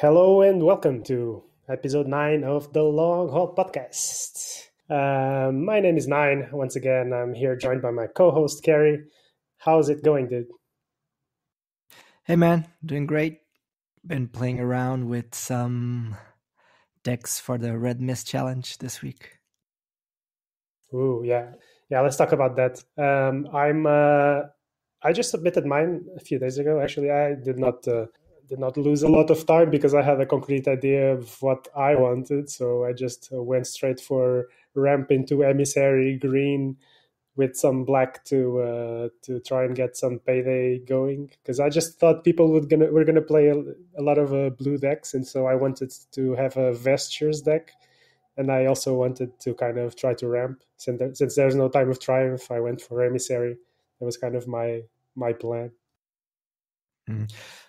Hello and welcome to episode 9 of the Long Haul Podcast. My name is Nine. Once again, I'm here joined by my co-host, Carrie. How's it going, dude? Hey man, doing great. Been playing around with some decks for the Red Mist Challenge this week. Ooh, yeah. Let's talk about that. I just submitted mine a few days ago. Actually, I did not lose a lot of time because I had a concrete idea of what I wanted. So I just went straight for ramp into emissary green with some black to try and get some payday going, because I just thought people were gonna play a lot of blue decks, and so I wanted to have a Vestures deck, and I also wanted to kind of try to ramp. Since there's no time of triumph, I went for emissary. That was kind of my plan.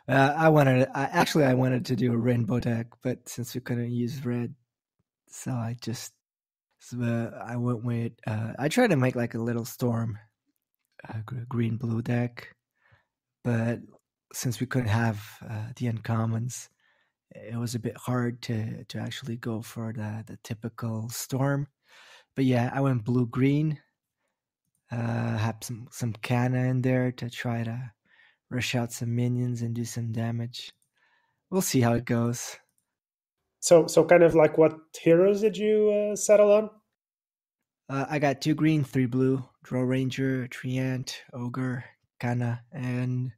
I wanted to do a rainbow deck, but since we couldn't use red, so I went with I tried to make like a little storm green blue deck, but since we couldn't have the uncommons, it was a bit hard to actually go for the typical storm. But yeah, I went blue green. Have some canna in there to try to rush out some minions and do some damage. We'll see how it goes. So kind of like, what heroes did you settle on? I got 2 green, 3 blue, Draw Ranger, Treant, Ogre, Canna, and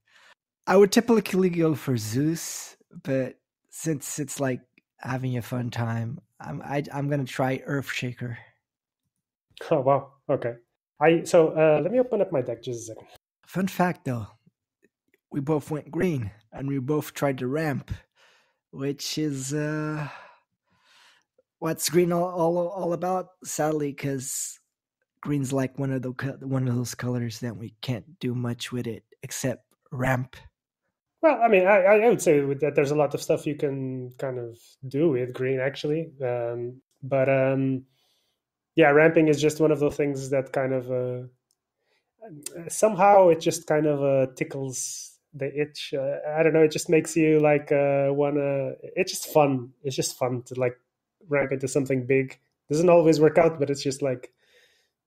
I would typically go for Zeus, but since it's like having a fun time, I'm gonna try Earthshaker. Oh wow, okay. Let me open up my deck just a second. Fun fact though, we both went green and we both tried to ramp, which is what's green all about, sadly, because green's like one of those colors that we can't do much with it except ramp. Well, I mean, I would say with that there's a lot of stuff you can kind of do with green, actually. Yeah, ramping is just one of those things that kind of somehow it just kind of tickles the itch. I don't know. It just makes you like wanna. It's just fun. It's just fun to like ramp into something big. Doesn't always work out, but it's just like,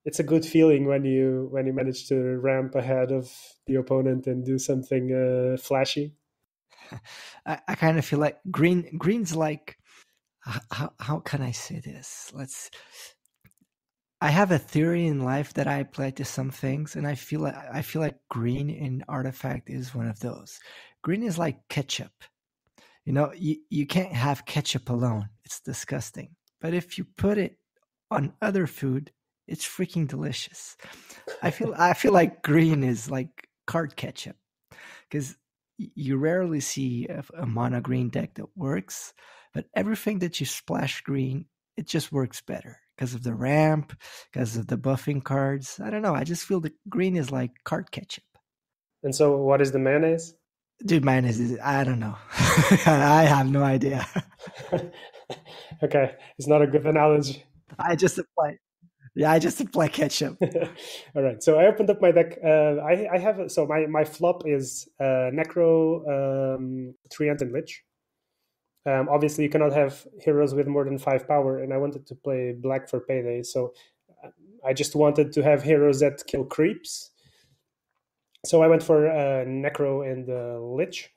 it's a good feeling when you manage to ramp ahead of the opponent and do something flashy. I kind of feel like green's like, how can I say this? I have a theory in life that I apply to some things, and I feel like green in Artifact is one of those. Green is like ketchup. You know, you can't have ketchup alone. It's disgusting. But if you put it on other food, it's freaking delicious. I feel like green is like card ketchup, because you rarely see a mono green deck that works, but everything that you splash green, it just works better because of the ramp, because of the buffing cards. I don't know. I just feel that green is like card ketchup. And so, what is the mayonnaise? Dude, mayonnaise is, I don't know. I have no idea. Okay, it's not a good analogy. I just apply ketchup. All right, so I opened up my deck. I have, so my flop is Necro, Treant, and Lich. Obviously, you cannot have heroes with more than 5 power, and I wanted to play black for payday, so I just wanted to have heroes that kill creeps. So I went for Necro and Lich.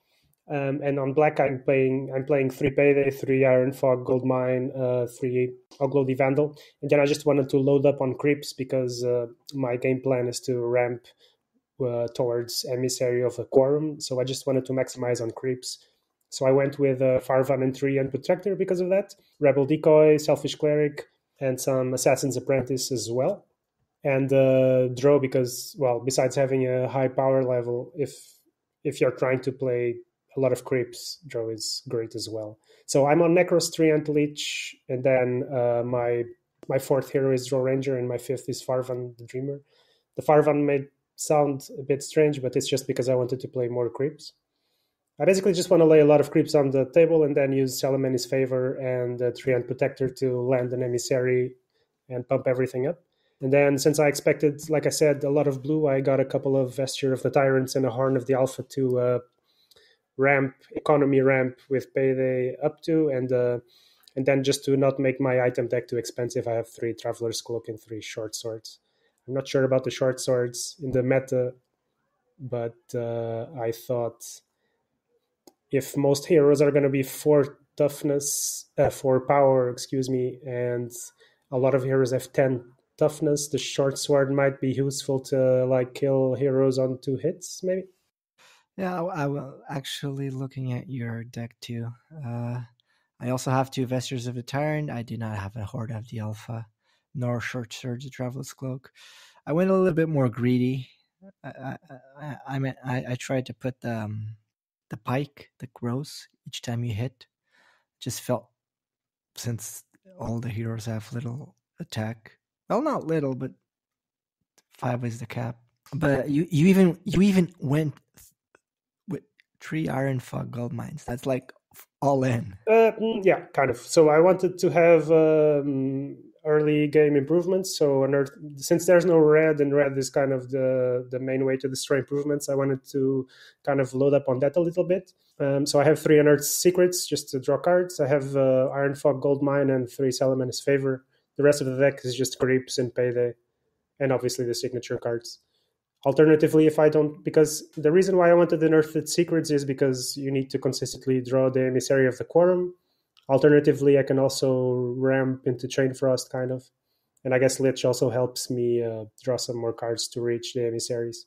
And on black, I'm playing 3 payday, 3 iron fog, gold mine, 3 Ogloody Vandal, and then I just wanted to load up on creeps because my game plan is to ramp towards emissary of a quorum. So I just wanted to maximize on creeps. So I went with Farvan and Tree and Protector because of that, Rebel Decoy, Selfish Cleric, and some Assassin's Apprentice as well, and Draw because, well, besides having a high power level, if you're trying to play a lot of creeps, Draw is great as well. So I'm on Necros, Treant, Lich, and then my 4th hero is Draw Ranger, and my 5th is Farvan the Dreamer. The Farvan may sound a bit strange, but it's just because I wanted to play more creeps. I basically just want to lay a lot of creeps on the table and then use Salamani's Favor and Treant Protector to land an emissary and pump everything up. And then, since I expected, like I said, a lot of blue, I got a couple of Vesture of the Tyrants and a Horn of the Alpha to ramp, economy ramp with payday up to, and then just to not make my item deck too expensive, I have 3 Traveler's Cloak and 3 short swords. I'm not sure about the short swords in the meta, but I thought if most heroes are going to be 4 toughness, 4 power, excuse me, and a lot of heroes have 10 toughness, the short sword might be useful to like kill heroes on 2 hits, maybe. Yeah, I will actually looking at your deck too. I also have 2 Vestures of the Tyrant. I do not have a Horde of the Alpha, nor Short Surge of Traveler's Cloak. I went a little bit more greedy. I tried to put the pike that grows each time you hit. Just felt, since all the heroes have little attack. Well, not little, but 5 is the cap. But you even went with 3 Iron Fog gold mines. That's like all in. Yeah, kind of. So I wanted to have early game improvements. So since there's no red, and red is kind of the main way to destroy improvements, I wanted to kind of load up on that a little bit. So I have 3 unearthed secrets just to draw cards. I have Iron Fog gold mine and 3 Salaman's Favor. The rest of the deck is just creeps and payday, and obviously the signature cards. Alternatively, if I don't, because the reason why I wanted the nerfed secrets is because you need to consistently draw the emissary of the quorum. Alternatively, I can also ramp into Chain Frost, kind of. And I guess Lich also helps me draw some more cards to reach the emissaries.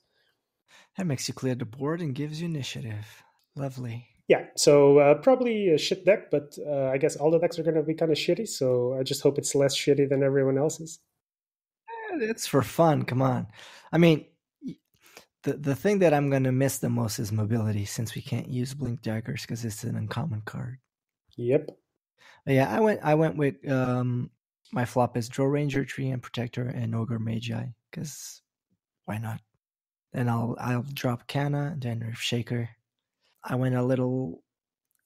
That makes you clear the board and gives you initiative. Lovely. Yeah, so probably a shit deck, but I guess all the decks are going to be kind of shitty, so I just hope it's less shitty than everyone else's. It's for fun, come on. I mean, the thing that I'm going to miss the most is mobility, since we can't use Blink Daggers because it's an uncommon card. Yep. But yeah, I went with my flop is Drow Ranger, Treant Protector, and Ogre Magi, because why not? Then I'll drop Canna, then Nerf Shaker. I went a little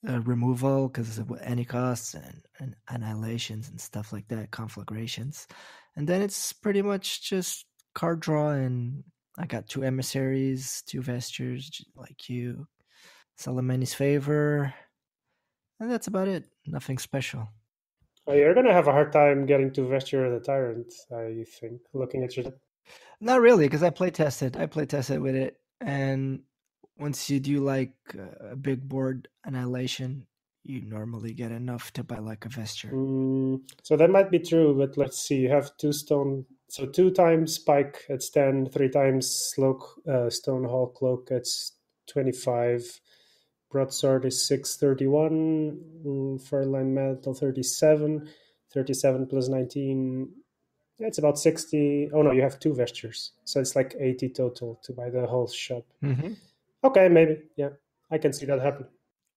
removal because of any costs and annihilations and stuff like that, conflagrations. And then it's pretty much just card draw, and I got 2 emissaries, 2 vestures like you, Salamani's Favor, and that's about it. Nothing special. You're going to have a hard time getting to Vesture the Tyrant, I think, looking at your... Not really, because I play tested with it, and once you do like a big board annihilation, you normally get enough to buy like a vesture. So that might be true, but let's see. You have 2 stone, so 2 times Spike, it's 10, 3 times Stone Hall Cloak, it's 25. Broadsword is 631, Furline Metal 37, 37 plus 19. It's about 60. Oh no, you have 2 vestures, so it's like 80 total to buy the whole shop. Mm-hmm. Okay, maybe. Yeah, I can see that happen.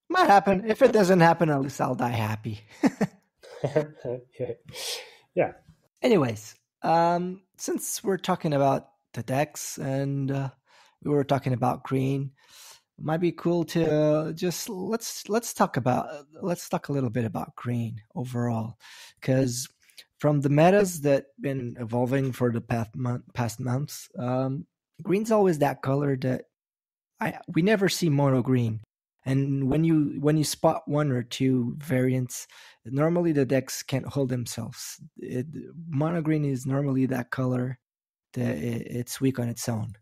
Might happen. If it doesn't happen, at least I'll die happy. Yeah. Anyways, since we're talking about the decks and we were talking about green, it might be cool to just let's talk a little bit about green overall, because from the metas that been evolving for the past months, green's always that color that we never see mono green. And when you spot 1 or 2 variants, normally the decks can't hold themselves. Mono green is normally that color that it's weak on its own,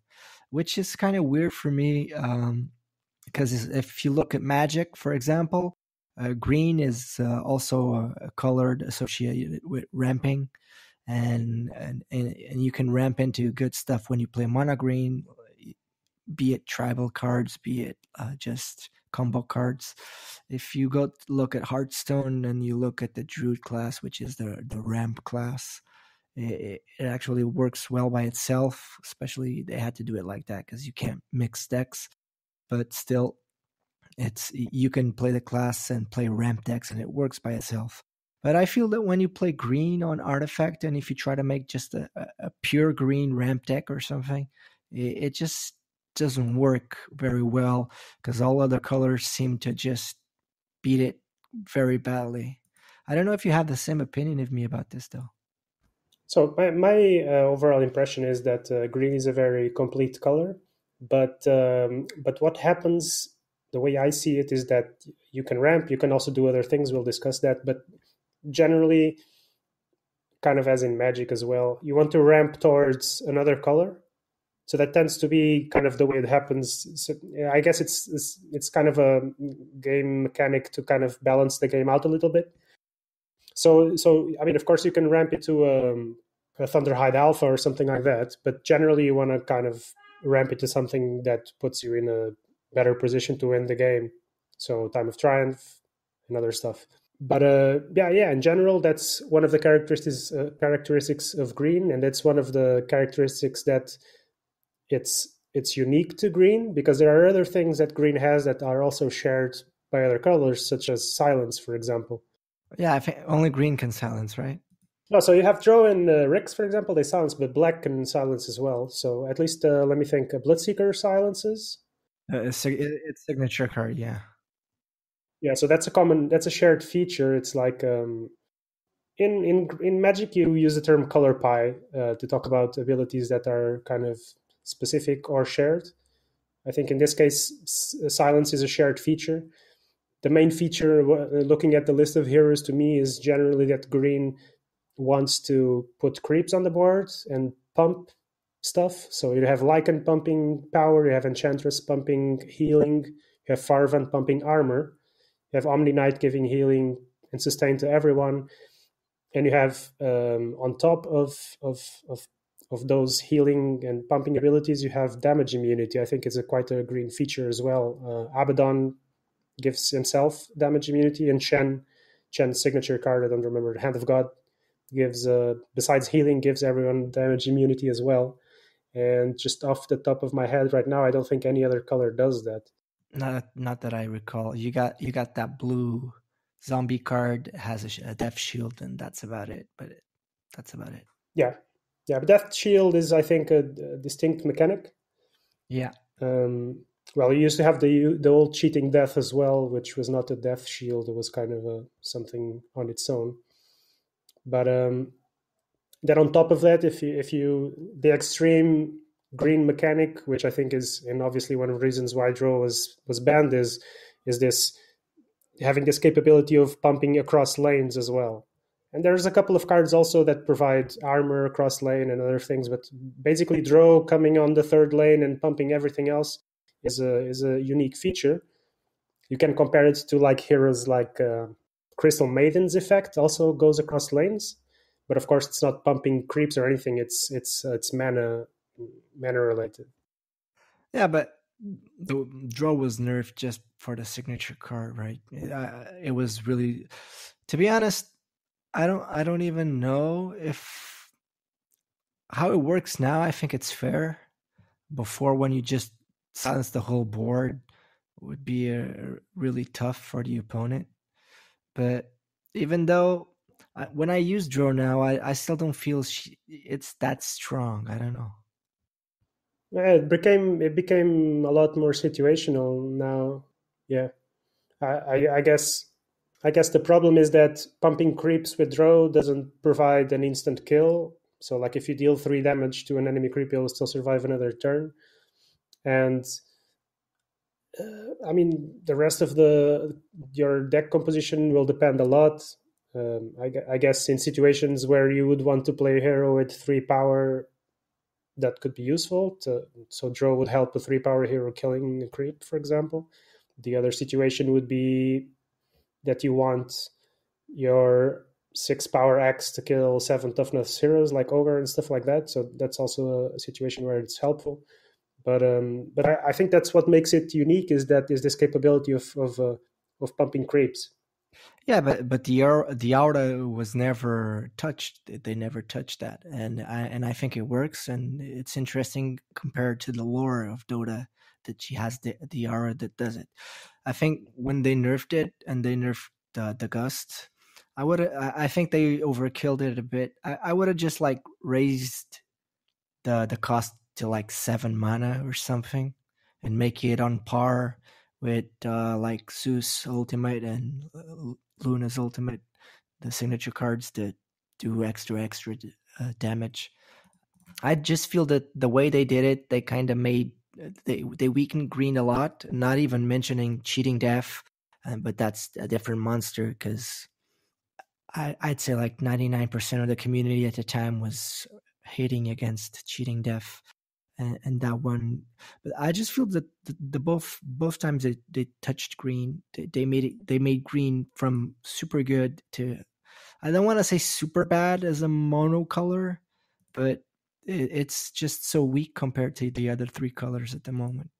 which is kind of weird for me. Because if you look at Magic, for example, green is also a color associated with ramping, and you can ramp into good stuff when you play mono green, be it tribal cards, be it just combo cards. If you go look at Hearthstone and you look at the Druid class, which is the ramp class, it actually works well by itself. Especially they had to do it like that because you can't mix decks. But still, you can play the class and play ramp decks, and it works by itself. But I feel that when you play green on Artifact, and if you try to make just a pure green ramp deck or something, it just doesn't work very well because all other colors seem to just beat it very badly. I don't know if you have the same opinion of me about this, though. So my overall impression is that green is a very complete color, but what happens the way I see it is that you can ramp, you can also do other things. We'll discuss that, but generally, kind of as in Magic as well, you want to ramp towards another color. So that tends to be kind of the way it happens. So I guess it's kind of a game mechanic to kind of balance the game out a little bit. So I mean, of course, you can ramp it to a Thunderhide Alpha or something like that, but generally you want to kind of ramp it to something that puts you in a better position to win the game. So Time of Triumph and other stuff. But in general, that's one of the characteristics of green, and that's one of the characteristics that it's unique to green, because there are other things that green has that are also shared by other colors, such as silence, for example. Yeah, I think only green can silence, right? No, so you have Drow and Rix, for example, they silence, but black can silence as well. So at least, let me think, Bloodseeker silences. It's signature card, yeah. Yeah, so that's a shared feature. It's like in Magic, you use the term color pie to talk about abilities that are kind of specific or shared. I think in this case, silence is a shared feature. The main feature, looking at the list of heroes, to me, is generally that green wants to put creeps on the board and pump stuff. So you have Lycan pumping power, you have Enchantress pumping healing, you have Farvan pumping armor, you have Omni Knight giving healing and sustain to everyone, and you have on top of those healing and pumping abilities, you have damage immunity. I think it's quite a green feature as well. Abaddon gives himself damage immunity, and Chen's signature card, I don't remember, Hand of God, gives besides healing, gives everyone damage immunity as well. And just off the top of my head right now, I don't think any other color does that. Not that I recall. You got that blue zombie card, has a death shield, and that's about it. That's about it. Yeah, but Death Shield is, I think, a distinct mechanic. Yeah. Well, you used to have the old cheating death as well, which was not a death shield. It was kind of something on its own. But then on top of that, if you the extreme green mechanic, which I think is, and obviously one of the reasons why Draw was banned, is this having this capability of pumping across lanes as well. And there's a couple of cards also that provide armor across lane and other things, but basically Draw coming on the third lane and pumping everything else is a unique feature. You can compare it to like heroes like Crystal Maiden's effect also goes across lanes, but of course it's not pumping creeps or anything. It's mana related. Yeah, but the draw was nerfed just for the signature card, right? It was really, to be honest, I don't even know if how it works now. I think it's fair. Before, when you just silence the whole board, would be really tough for the opponent. But even though when I use draw now, I still don't feel it's that strong. I don't know. Yeah, it became a lot more situational now. Yeah, I guess the problem is that pumping creeps with draw doesn't provide an instant kill. So like if you deal 3 damage to an enemy creep, you'll still survive another turn. And I mean, the rest of your deck composition will depend a lot. I guess in situations where you would want to play a hero with 3 power, that could be useful. So draw would help a 3 power hero killing a creep, for example. The other situation would be that you want your 6 power X to kill 7 toughness heroes like Ogre and stuff like that. So that's also a situation where it's helpful. But I think that's what makes it unique, is this capability of pumping creeps. Yeah, but the aura was never touched. They never touched that, and I think it works, and it's interesting compared to the lore of Dota that she has the aura that does it. I think when they nerfed it and they nerfed the gust, I think they overkilled it a bit. I would have just like raised the cost to like 7 mana or something, and make it on par with like Zeus Ultimate and Luna's Ultimate, the signature cards that do extra damage. I just feel that the way they did it, they kind of made they weaken green a lot. Not even mentioning cheating death, but that's a different monster because I'd say like 99% of the community at the time was hating against cheating death. And that one, but I just feel that the both times they touched green, they made green from super good to, I don't want to say super bad as a monocolor, but it's just so weak compared to the other three colors at the moment.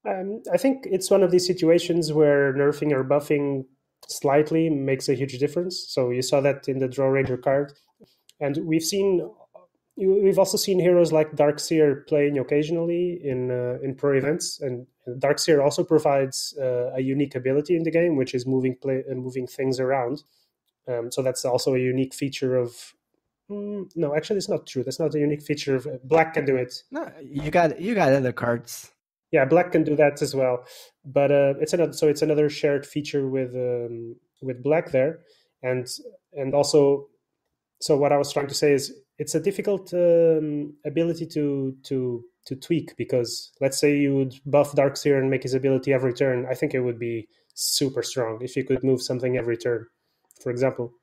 I think it's one of these situations where nerfing or buffing slightly makes a huge difference. So you saw that in the Draw Ranger card, and we've also seen heroes like Darkseer playing occasionally in pro events, and Darkseer also provides a unique ability in the game, which is moving things around. So that's also a unique feature of. No, actually, it's not true. That's not a unique feature of Black can do it. No, you got other cards. Yeah, Black can do that as well, but it's another shared feature with Black there, and also. So what I was trying to say is it's a difficult ability to tweak, because let's say you would buff Darkseer and make his ability every turn. I think it would be super strong if you could move something every turn, for example.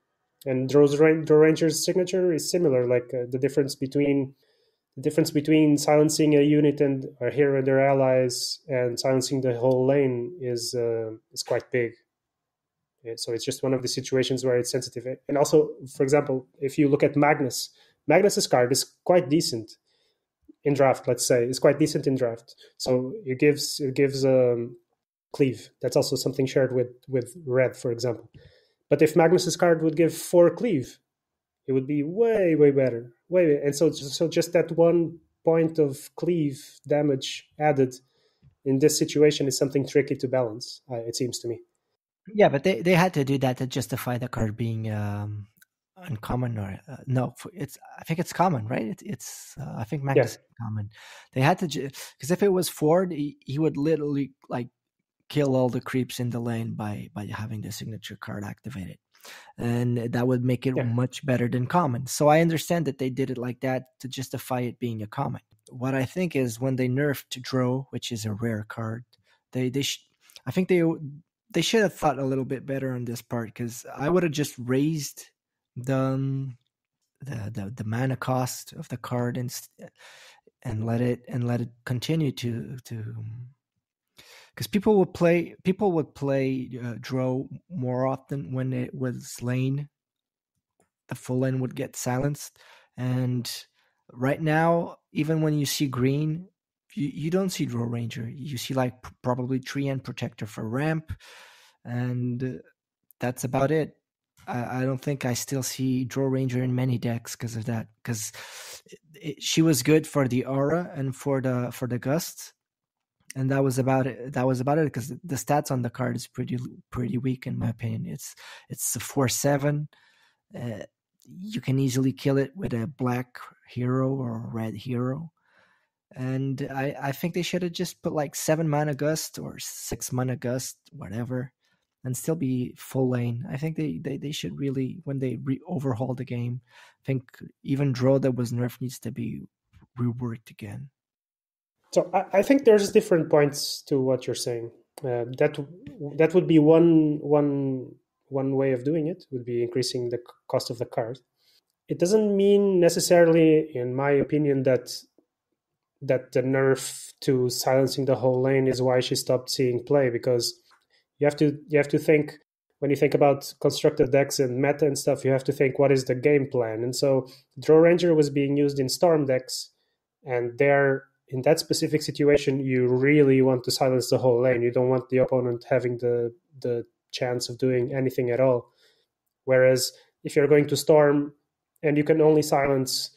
And Draw Ranger's signature is similar. Like the difference between silencing a unit and a hero and their allies and silencing the whole lane is quite big. So it's just one of the situations where it's sensitive. And also, for example, if you look at Magnus's card is quite decent in draft. Let's say it's quite decent in draft. So it gives cleave. That's also something shared with red, for example. But if Magnus's card would give 4 cleave, it would be way better. And so just that 1 point of cleave damage added in this situation is something tricky to balance. It seems to me. Yeah, but they had to do that to justify the card being uncommon, or no, I think it's common, right? It's I think Magnus is common. They had to, because if it was Ford, he would literally like kill all the creeps in the lane by having the signature card activated, and that would make it much better than common. So I understand that they did it like that to justify it being a common. What I think is when they nerfed Draw, which is a rare card, I think they should have thought a little bit better on this part, because I would have just raised the mana cost of the card and let it continue to because people would play Draw more often when it was lane. The full lane would get silenced, and right now, even when you see green, you don't see Draw Ranger. You see like probably Tree and Protector for ramp, and that's about it. I don't think I still see Draw Ranger in many decks because of that. Because she was good for the aura and for the gusts, and that was about it. Because the stats on the card is pretty weak in my opinion. It's a 4/7. You can easily kill it with a black hero or a red hero. And I think they should have just put like 7 mana gust or 6 mana gust, whatever, and still be full lane. I think they should really, when they overhaul the game, I think even Draw that was nerfed needs to be reworked again. So I think there's different points to what you're saying. That would be one way of doing it, would be increasing the cost of the card. It doesn't mean necessarily, in my opinion, that the nerf to silencing the whole lane is why she stopped seeing play, because you have to think, when you think about constructed decks and meta and stuff, you have to think, what is the game plan? And so Draw Ranger was being used in Storm decks, and there, in that specific situation, you really want to silence the whole lane. You don't want the opponent having the chance of doing anything at all. Whereas if you're going to Storm and you can only silence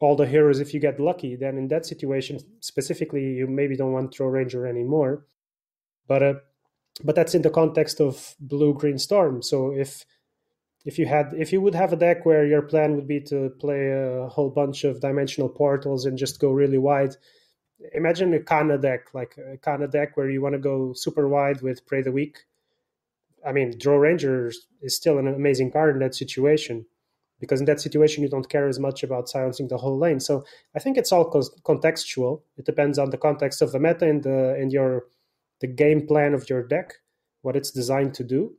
all the heroes if you get lucky, then in that situation specifically, you maybe don't want Draw Ranger anymore. But that's in the context of blue-green Storm. So if you would have a deck where your plan would be to play a whole bunch of dimensional portals and just go really wide, imagine a Kana deck, where you want to go super wide with Pray the Weak. I mean, Draw Ranger is still an amazing card in that situation. because in that situation you don't care as much about silencing the whole lane. So I think it's all contextual. It depends on the context of the meta and the game plan of your deck, what it's designed to do.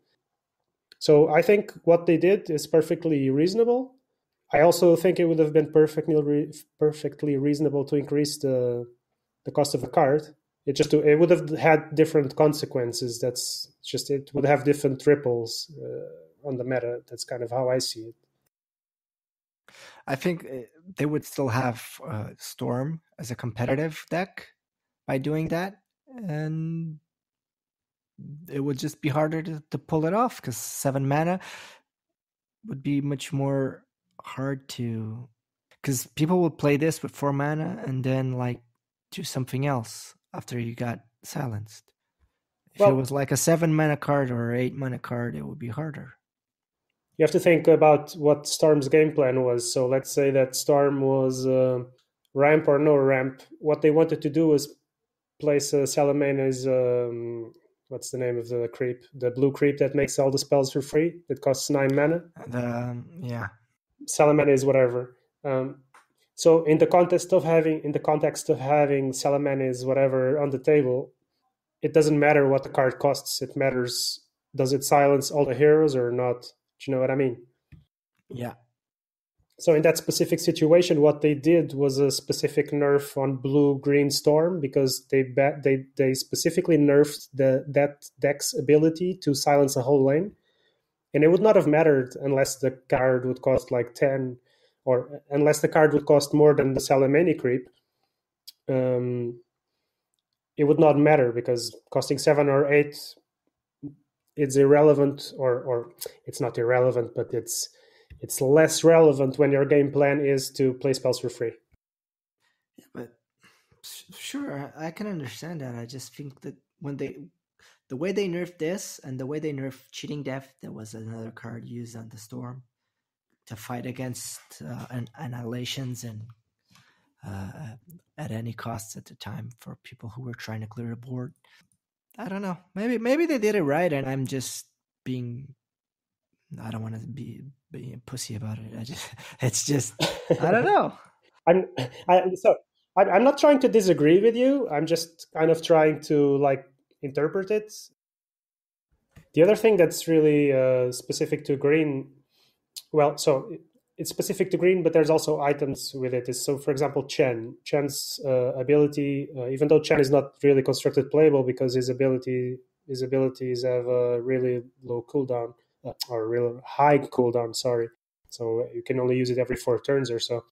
So I think what they did is perfectly reasonable. I also think it would have been perfectly reasonable to increase the cost of the card. It would have had different consequences. That's just, it would have different ripples on the meta. That's kind of how I see it. I think they would still have Storm as a competitive deck by doing that, and it would just be harder to pull it off because 7 mana would be much more hard to, because people would play this with 4 mana and then like do something else after you got silenced. If it was like a 7 mana card or 8 mana card, it would be harder. You have to think about what Storm's game plan was. So let's say that Storm was ramp or no ramp. What they wanted to do was place Salamandre's, what's the name of the creep? The blue creep that makes all the spells for free. That costs 9 mana. Yeah. Salamander is whatever. So in the context of having Salamander is whatever on the table, it doesn't matter what the card costs. It matters, does it silence all the heroes or not? Do you know what I mean? Yeah. So in that specific situation, what they did was a specific nerf on blue-green Storm, because they specifically nerfed that deck's ability to silence a whole lane. And it would not have mattered unless the card would cost like 10, or unless the card would cost more than the Salamandre creep. It would not matter, because costing 7 or 8, it's irrelevant, or it's not irrelevant, but it's less relevant when your game plan is to play spells for free. Yeah, but sure, I can understand that. I just think that when the way they nerfed this and the way they nerfed Cheating Death, there was another card used on the Storm to fight against annihilations and at any cost at the time for people who were trying to clear the board. I don't know. Maybe they did it right, and I'm just being. I don't want to be a pussy about it. It's just I don't know. I'm not trying to disagree with you. I'm just kind of trying to like interpret it. The other thing that's really specific to green, well, so it's specific to green, but there's also items with it. So, for example, Chen's ability, even though Chen is not really constructed playable because his abilities have a really low cooldown, or real high cooldown, sorry. So you can only use it every 4 turns or so.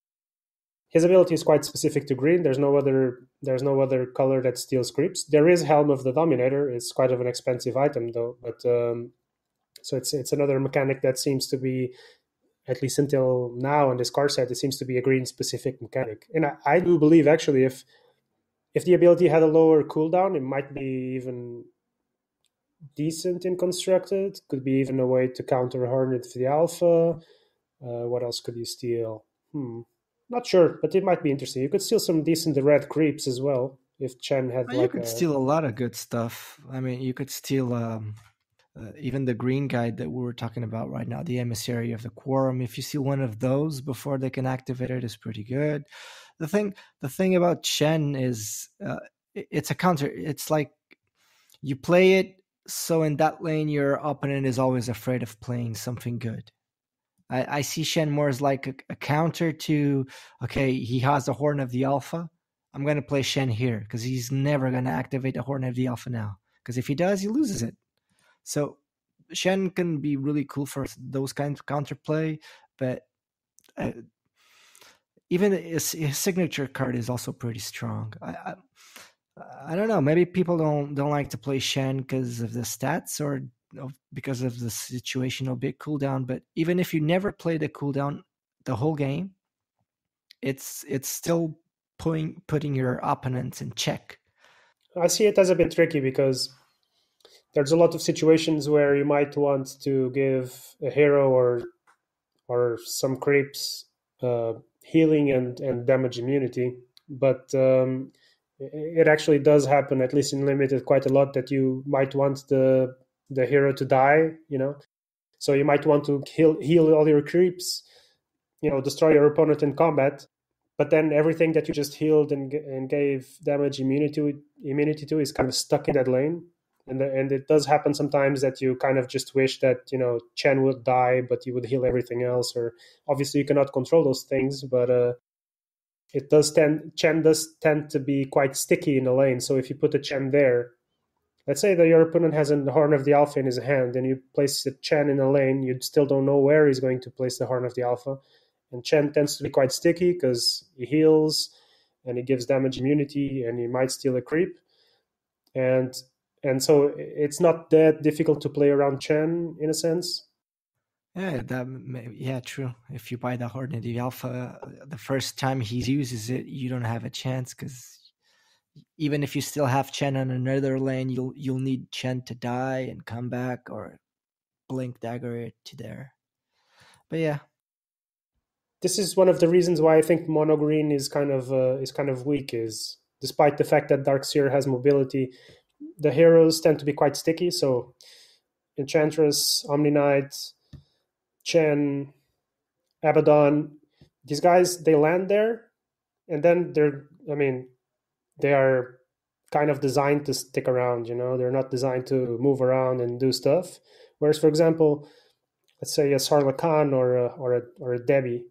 His ability is quite specific to green. There's no other color that steals creeps. There is Helm of the Dominator. It's quite of an expensive item though, but so it's another mechanic that seems to be, at least until now on this card set, it seems to be a green specific mechanic. And I do believe actually if the ability had a lower cooldown, it might be even decent in constructed. Could be even a way to counter Hornet for the alpha. What else could you steal? Not sure, but it might be interesting. You could steal some decent red creeps as well if Chen had you could steal a lot of good stuff. I mean, you could steal even the green guy that we were talking about right now, the Emissary of the Quorum. If you steal one of those before they can activate it, is pretty good. The thing about Chen is it's a counter. It's like you play it, so in that lane your opponent is always afraid of playing something good. I see Shen more as like a counter to, okay, he has the Horn of the Alpha. I'm going to play Shen here because he's never going to activate the Horn of the Alpha now. Because if he does, he loses it. So Shen can be really cool for those kinds of counterplay, but even his signature card is also pretty strong. I don't know. Maybe people don't like to play Shen because of the stats or because of the situational big cooldown, but even if you never play the cooldown the whole game, it's still putting your opponents in check. I see it as a bit tricky because there's a lot of situations where you might want to give a hero or some creeps healing and damage immunity, but it actually does happen, at least in limited, quite a lot, that you might want the hero to die, you know. So you might want to heal all your creeps, destroy your opponent in combat, but then everything that you just healed and gave damage immunity to is kind of stuck in that lane. And it does happen sometimes that you kind of just wish that Chen would die, but you would heal everything else. Or obviously you cannot control those things, but Chen does tend to be quite sticky in the lane. So if you put a Chen there, let's say that your opponent has a Horn of the Alpha in his hand, and you place a Chen in a lane, you still don't know where he's going to place the Horn of the Alpha. And Chen tends to be quite sticky because he heals and he gives damage immunity, and he might steal a creep. And so it's not that difficult to play around Chen in a sense. Yeah, true. If you buy the Horn of the Alpha, the first time he uses it, you don't have a chance, because even if you still have Chen on another lane, you'll need Chen to die and come back, or blink dagger it to there. But yeah, this is one of the reasons why I think mono green is kind of weak. Is despite the fact that Darkseer has mobility, the heroes tend to be quite sticky. So Enchantress, Omni Knight, Chen, Abaddon, these guys, they land there, and then they are kind of designed to stick around. They're not designed to move around and do stuff. Whereas, for example, let's say a Sarlacan or a Debbie,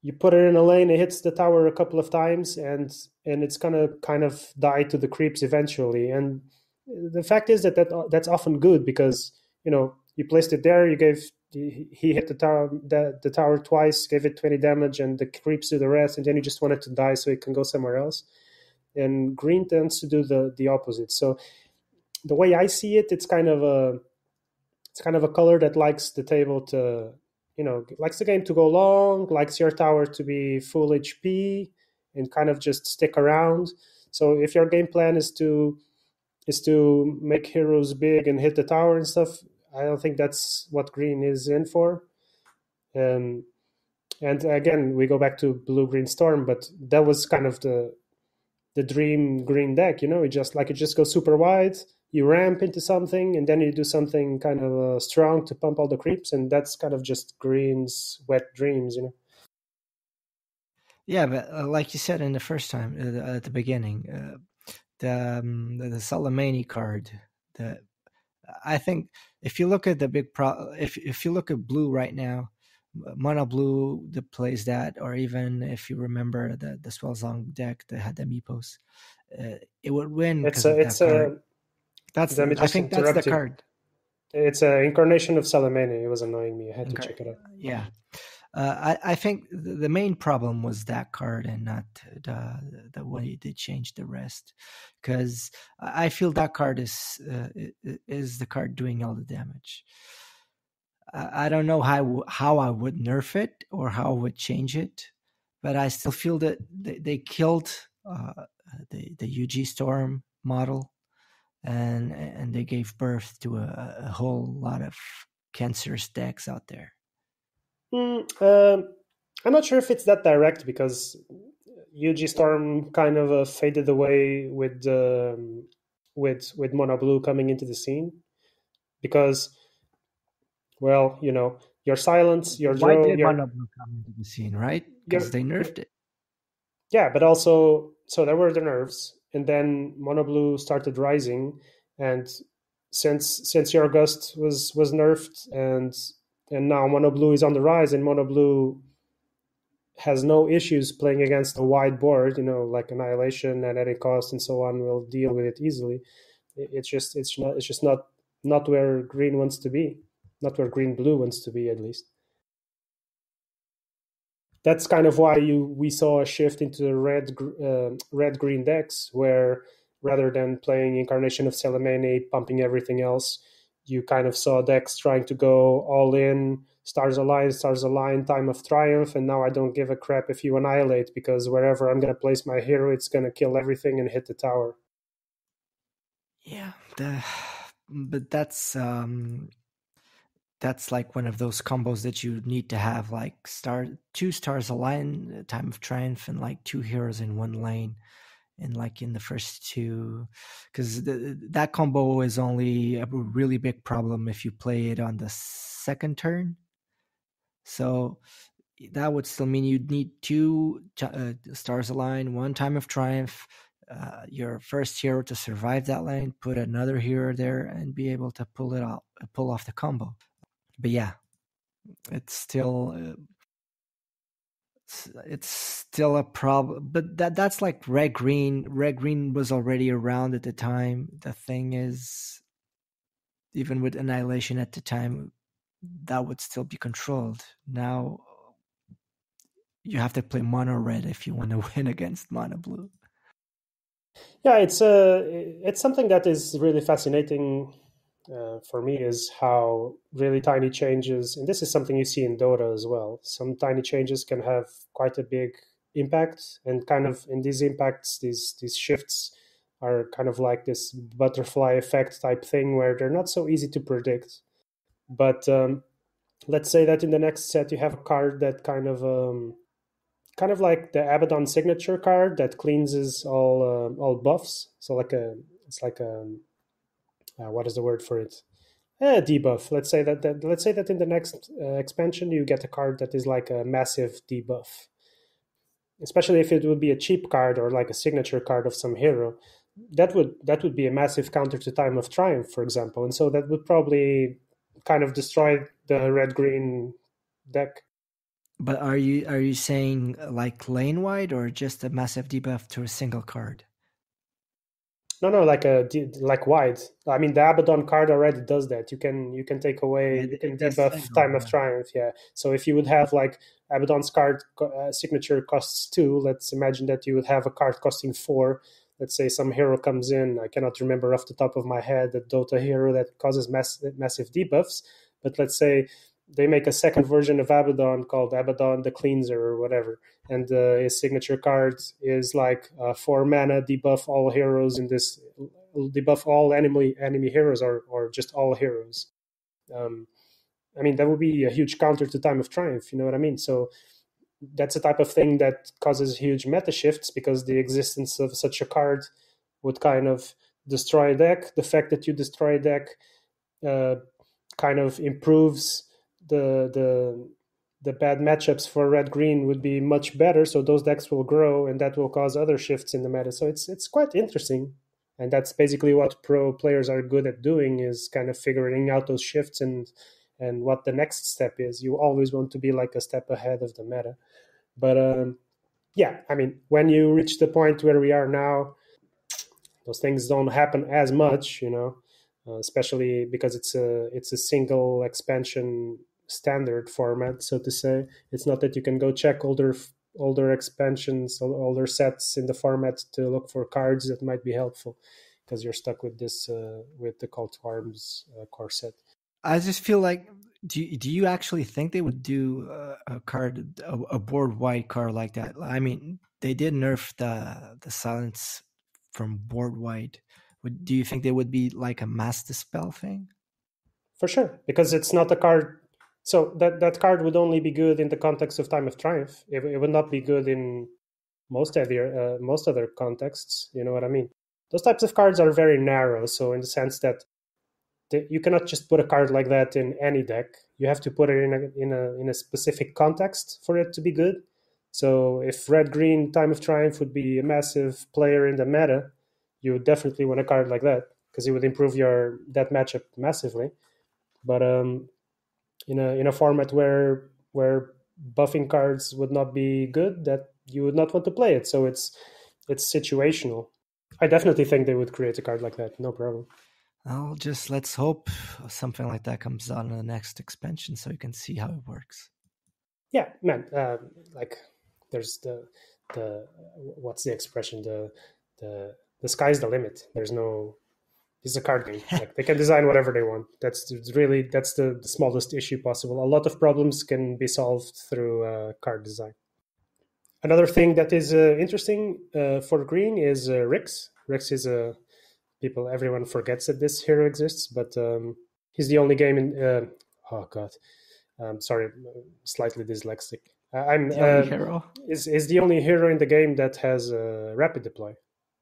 you put it in a lane, it hits the tower a couple of times, and it's gonna kind of die to the creeps eventually. And the fact is that's often good, because you placed it there, he hit the tower twice, gave it 20 damage, and the creeps do the rest, and then you just want it to die so it can go somewhere else. And green tends to do the opposite. So the way I see it, it's kind of a color that likes the table to, likes the game to go long, likes your tower to be full HP, and kind of just stick around. So if your game plan is to make heroes big and hit the tower and stuff, I don't think that's what green is in for. And again, we go back to Blue Green Storm, but that was kind of the dream green deck. It just goes super wide, you ramp into something, and then you do something kind of strong to pump all the creeps, and that's kind of just green's wet dreams. Yeah, but like you said in the first time at the beginning, the Salamani card, I think if you look at the big if you look at blue right now, mono blue that plays that, or even if you remember the Swellsong deck that had the Meepos, it would win because of that card. I think that's the card. It's an incarnation of Salamene. It was annoying me. I had to check it out. Yeah. I think the main problem was that card, and not the way they changed the rest, because I feel that card is the card doing all the damage. I don't know how I would nerf it or how I would change it, but I still feel that they killed the UG Storm model, and they gave birth to a whole lot of cancerous decks out there. I'm not sure if it's that direct, because UG Storm kind of faded away with Mono Blue coming into the scene, because, well, your silence, your Why draw, did Mono Blue come into the scene, right? Because they nerfed it. Yeah, but also, so there were the nerfs, and then Mono Blue started rising, and since your Gust was nerfed, and now Mono Blue is on the rise, and Mono Blue has no issues playing against a wide board, like Annihilation and any cost and so on will deal with it easily. It's just not where green wants to be, not where green blue wants to be, at least. That's kind of why we saw a shift into the red green decks, where rather than playing Incarnation of Salamene, pumping everything else, you kind of saw decks trying to go all in, Stars Align, Time of Triumph, and now I don't give a crap if you annihilate, because wherever I'm going to place my hero, it's going to kill everything and hit the tower. Yeah, but that's like one of those combos that you need to have, like two Stars Align, Time of Triumph, and like two heroes in one lane. And like in the first two, because that combo is only a really big problem if you play it on the second turn. So that would still mean you'd need two stars align, one time of triumph, your first hero to survive that lane, put another hero there, and be able to pull off the combo. But yeah, it's still a problem. But that's like red green. Red green was already around at the time. The thing is, even with Annihilation at the time, that would still be controlled. Now you have to play mono red if you want to win against mono blue. Yeah, it's something that is really fascinating for me, is how really tiny changes, and this is something you see in Dota as well. Some tiny changes can have quite a big impact, and kind of in these impacts, these shifts are kind of like this butterfly effect type thing where they're not so easy to predict. But let's say that in the next set you have a card that kind of like the Abaddon signature card that cleanses all buffs. So it's like a what is the word for it? Debuff. Let's say that in the next expansion you get a card that is like a massive debuff. Especially if it would be a cheap card or like a signature card of some hero, that would be a massive counter to Time of Triumph, for example, and so that would probably kind of destroy the red green deck. But are you saying like lane wide or just a massive debuff to a single card? No, like wide. I mean, the Abaddon card already does that. You can take away, you can debuff Time of Triumph. Yeah. So if you would have like Abaddon's card signature costs 2, let's imagine that you would have a card costing 4. Let's say some hero comes in. I cannot remember off the top of my head a Dota hero that causes massive debuffs. But let's say they make a second version of Abaddon called Abaddon the Cleanser or whatever, and his signature card is like 4 mana, debuff all heroes in this, debuff all enemy heroes or just all heroes. I mean, that would be a huge counter to Time of Triumph, you know what I mean? So that's a type of thing that causes huge meta shifts, because the existence of such a card would kind of destroy a deck. The fact that you destroy a deck kind of improves the bad matchups for red green would be much better, so those decks will grow, and that will cause other shifts in the meta. So it's quite interesting, and that's basically what pro players are good at doing, is kind of figuring out those shifts and what the next step is. You always want to be like a step ahead of the meta. But yeah, I mean, when you reach the point where we are now, those things don't happen as much, you know, especially because it's a single expansion standard format, so to say. It's not that you can go check older expansions, older sets in the format to look for cards that might be helpful, because you're stuck with this with the Call to Arms core set. I just feel like, do you actually think they would do a board wide card like that? I mean, they did nerf the silence from board wide. Do you think they would be like a mass dispel thing? For sure, because it's not a card. So that card would only be good in the context of Time of Triumph. It would not be good in most other contexts. You know what I mean? Those types of cards are very narrow. So in the sense that you cannot just put a card like that in any deck. You have to put it in a specific context for it to be good. So if red green Time of Triumph would be a massive player in the meta, you would definitely want a card like that, because it would improve that matchup massively. But in a format where buffing cards would not be good, that you would not want to play it. So it's situational. I definitely think they would create a card like that, no problem. Well, just let's hope something like that comes out in the next expansion, so you can see how it works. Yeah, man. Like, there's the what's the expression? The sky's the limit. There's no. It's a card game. Like, they can design whatever they want. That's the smallest issue possible. A lot of problems can be solved through card design. Another thing that is interesting for green is Rix. Rix is a everyone forgets that this hero exists, but he's the only game in. Oh God, sorry, slightly dyslexic. I'm the only hero is the only hero in the game that has rapid deploy.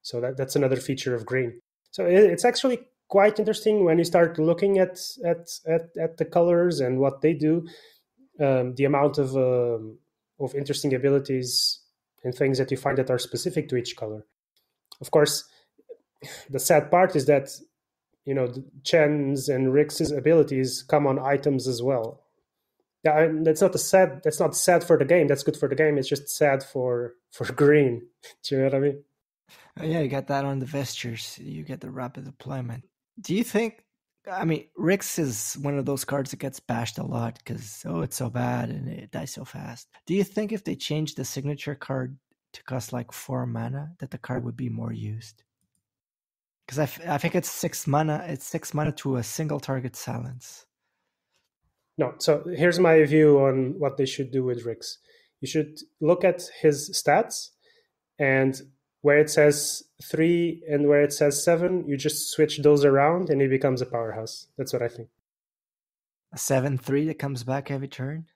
So that's another feature of green. So it's actually quite interesting when you start looking at the colors and what they do. the amount of interesting abilities and things that you find that are specific to each color. Of course, the sad part is that Chen's and Rick's abilities come on items as well. Yeah, that's not sad for the game. That's good for the game. It's just sad for green. Do you know what I mean? Oh, yeah, you got that on the vestures. You get the rapid deployment. Do you think? I mean, Rick's is one of those cards that gets bashed a lot because it's so bad and it dies so fast. Do you think if they changed the signature card to cost like 4 mana, that the card would be more used? Because I think it's 6 mana. It's 6 mana to a single target silence. No. So here's my view on what they should do with Rick's. You should look at his stats, and where it says 3 and where it says 7, you just switch those around and he becomes a powerhouse. That's what I think. A 7/3 that comes back every turn?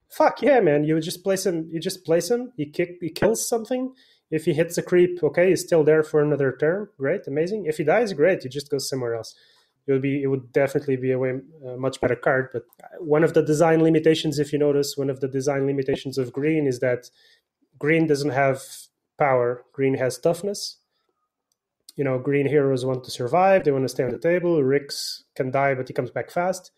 Fuck yeah, man. You just place him. He kills something. If he hits a creep, okay, he's still there for another turn. Great, amazing. If he dies, great. You just go somewhere else. It would definitely be a much better card. But one of the design limitations, if you notice, one of the design limitations of green is that green doesn't have power. Green has toughness. Green heroes want to survive. They want to stay on the table. Ricks can die, but he comes back fast.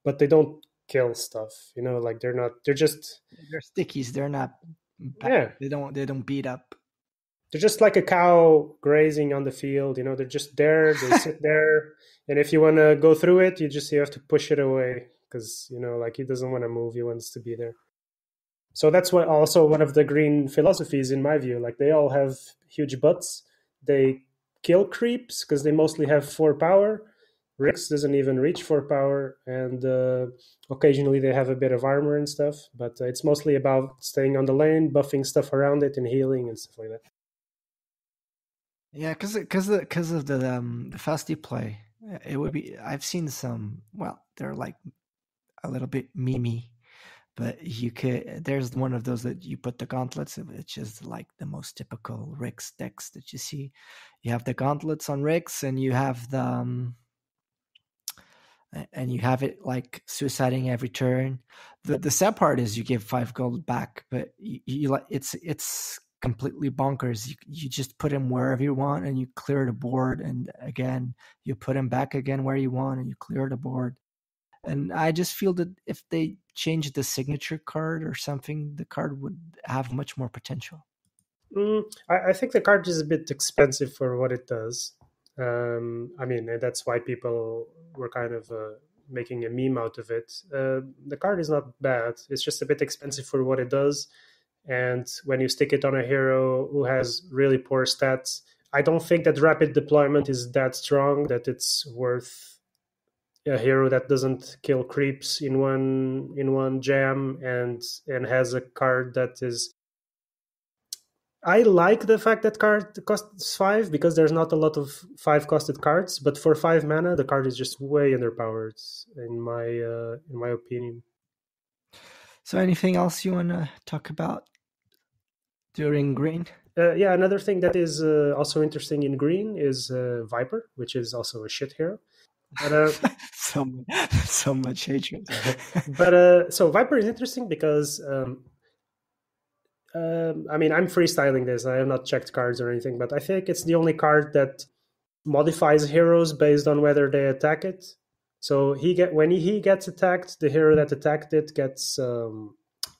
But they don't kill stuff. Like they're stickies. They're not. Yeah. They don't beat up. They're just like a cow grazing on the field. They're just there. They sit there, and if you want to go through it, you have to push it away because like he doesn't want to move. He wants to be there. So that's also one of the green philosophies, in my view. Like they all have huge butts. They kill creeps because they mostly have 4 power. Rix doesn't even reach 4 power, and occasionally they have a bit of armor and stuff. But it's mostly about staying on the lane, buffing stuff around it, and healing and stuff like that. Yeah, because of the fast play, it would be. I've seen some. Well, they're like a little bit memey, but there's one of those that you put the gauntlets, which is like the most typical Rix decks that you see. You have the gauntlets on Rix, and you have and you have it like suiciding every turn. The sad part is you give 5 gold back, but it's completely bonkers. You just put him wherever you want, and you clear the board, and again you put him back again where you want, and you clear the board. And I just feel that if they changed the signature card or something, the card would have much more potential. I think the card is a bit expensive for what it does. I mean, that's why people were kind of making a meme out of it. The card is not bad. It's just a bit expensive for what it does. And when you stick it on a hero who has really poor stats, I don't think that rapid deployment is that strong that it's worth a hero that doesn't kill creeps in one jam and has a card that is. I like the fact that card costs 5 because there's not a lot of 5 costed cards, but for 5 mana the card is just way underpowered in my opinion. So anything else you want to talk about during green? Yeah, another thing that is also interesting in green is Viper, which is also a shit hero. But, so much hatred. But so Viper is interesting because I mean, I'm freestyling this. I have not checked cards or anything, but I think it's the only card that modifies heroes based on whether they attack it. So when he gets attacked, the hero that attacked it gets a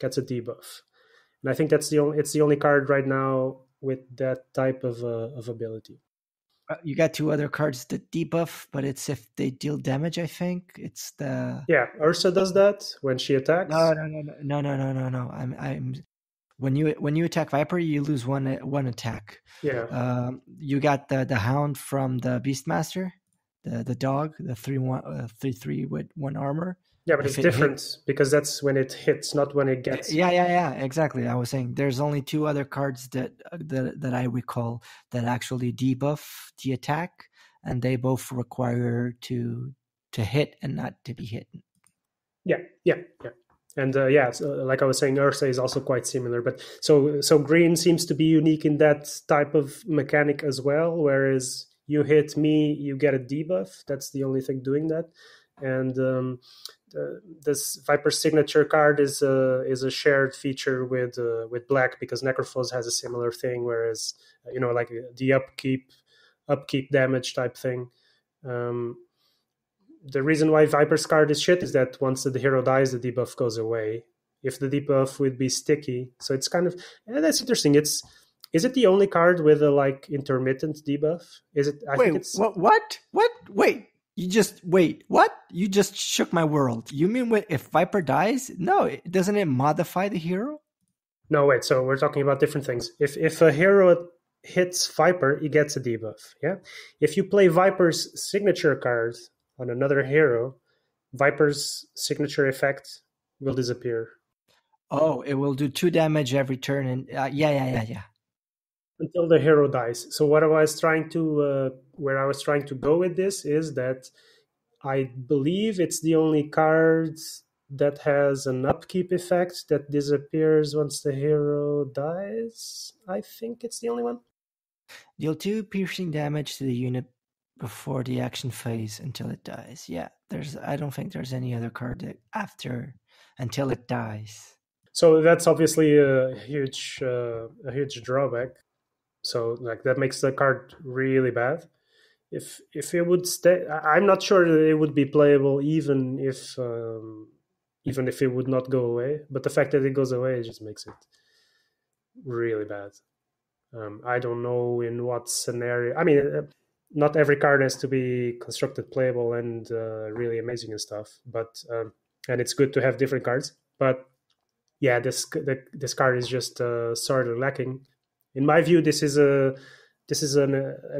debuff, and I think it's the only card right now with that type of ability. You got 2 other cards that debuff, but it's if they deal damage. I think it's the Ursa does that when she attacks. No. I'm when you attack Viper, you lose one attack. Yeah. You got the Hound from the Beastmaster, the dog, the 3/3 with 1 armor. Yeah, but it's different because that's when it hits, not when it gets. Yeah, exactly. I was saying there's only 2 other cards that I recall that actually debuff the attack, and they both require to hit and not to be hit. Yeah. And so, like I was saying, Ursa is also quite similar. But so green seems to be unique in that type of mechanic as well. Whereas you hit me, you get a debuff. That's the only thing doing that. and this Viper signature card is a shared feature with Black, because Necrophos has a similar thing, whereas like the upkeep damage type thing. The reason why Viper's card is shit is that once the hero dies, the debuff goes away. If the debuff would be sticky, so it's kind of that's interesting. Is it the only card with a like intermittent debuff? Is it? I think it's what? Wait. What? You just shook my world. You mean if Viper dies? No, doesn't it modify the hero? No, wait. So we're talking about different things. If a hero hits Viper, he gets a debuff. Yeah. If you play Viper's signature card on another hero, Viper's signature effect will disappear. Oh, it will do 2 damage every turn, and yeah. Until the hero dies. So what I was trying to, where I was trying to go with this is that I believe it's the only card that has an upkeep effect that disappears once the hero dies. I think it's the only one. Deal 2 piercing damage to the unit before the action phase until it dies. Yeah, I don't think there's any other card that until it dies. So that's obviously a huge drawback. So like that makes the card really bad. If it would stay, I'm not sure that it would be playable even if it would not go away. But the fact that it goes away just makes it really bad. I don't know in what scenario. I mean, not every card has to be constructed playable and really amazing and stuff. But and it's good to have different cards. But yeah, this card is just sorely lacking. In my view, this is an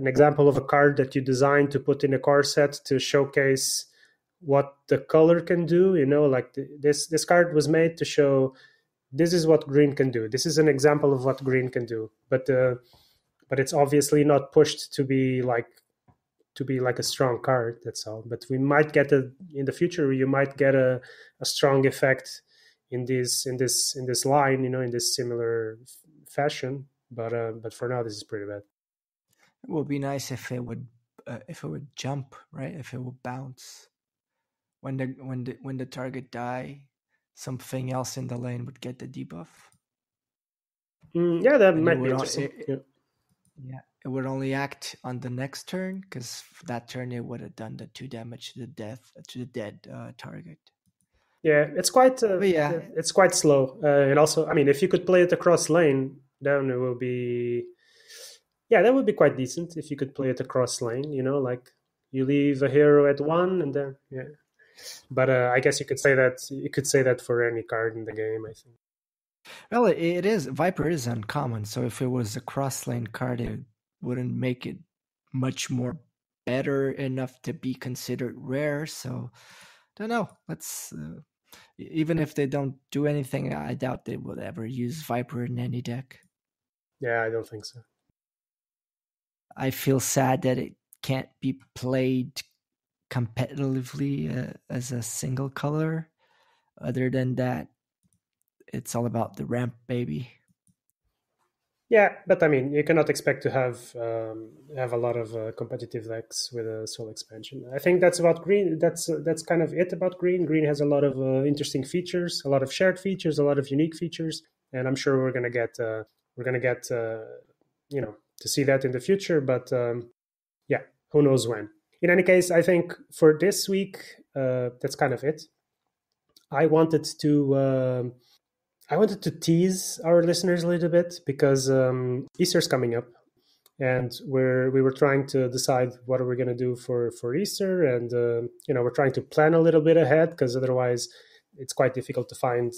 example of a card that you designed to put in a core set to showcase what the color can do. Like this card was made to show this is what green can do. This is an example of what green can do. But it's obviously not pushed to be like a strong card. That's all. But we might get in the future. You might get a strong effect in this line. In this similar fashion. But for now, this is pretty bad. It would be nice if it would jump, right? If it would bounce when the target die, something else in the lane would get the debuff. Yeah, that might be interesting. Yeah, it would only act on the next turn, because that turn it would have done the 2 damage to the dead target. Yeah, it's quite. It's quite slow, and also, I mean, if you could play it across lane, then it will be. Yeah, that would be quite decent if you could play it across lane. Like you leave a hero at 1, and then But I guess you could say that for any card in the game, I think. Well, it is. Viper is uncommon, so if it was a cross lane card, it wouldn't make it much more better enough to be considered rare. So, don't know. Let's. Even if they don't do anything, I doubt they would ever use Viper in any deck. Yeah, I don't think so. I feel sad that it can't be played competitively as a single color. Other than that, it's all about the ramp, baby. Yeah, but I mean, you cannot expect to have a lot of competitive decks with a soul expansion. I think that's about green. That's kind of it about green. Green has a lot of interesting features, a lot of shared features, a lot of unique features, and I'm sure we're gonna get to see that in the future. But yeah, who knows when. In any case, I think for this week, that's kind of it. I wanted to tease our listeners a little bit because Easter's coming up, and we were trying to decide what are we going to do for Easter, and we're trying to plan a little bit ahead, because otherwise it's quite difficult to find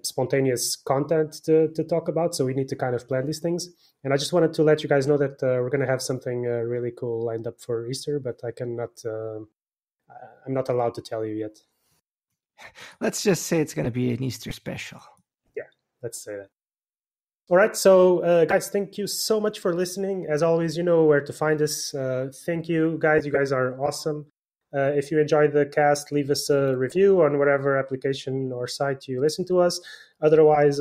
spontaneous content to talk about. So we need to kind of plan these things. And I just wanted to let you guys know that we're going to have something really cool lined up for Easter, but I'm not allowed to tell you yet. Let's just say it's going to be an Easter special. Yeah, let's say that. All right, so guys, thank you so much for listening. As always, you know where to find us. Thank you, guys. You guys are awesome. If you enjoyed the cast, leave us a review on whatever application or site you listen to us. Otherwise,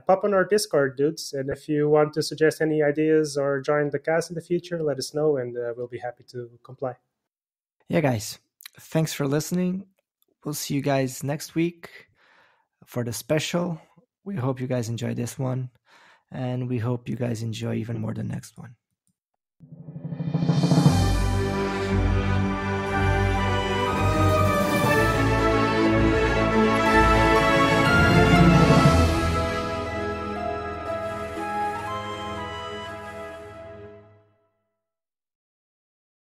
pop on our Discord, dudes. And if you want to suggest any ideas or join the cast in the future, let us know, and we'll be happy to comply. Yeah, guys. Thanks for listening. We'll see you guys next week for the special. We hope you guys enjoy this one, and we hope you guys enjoy even more the next one.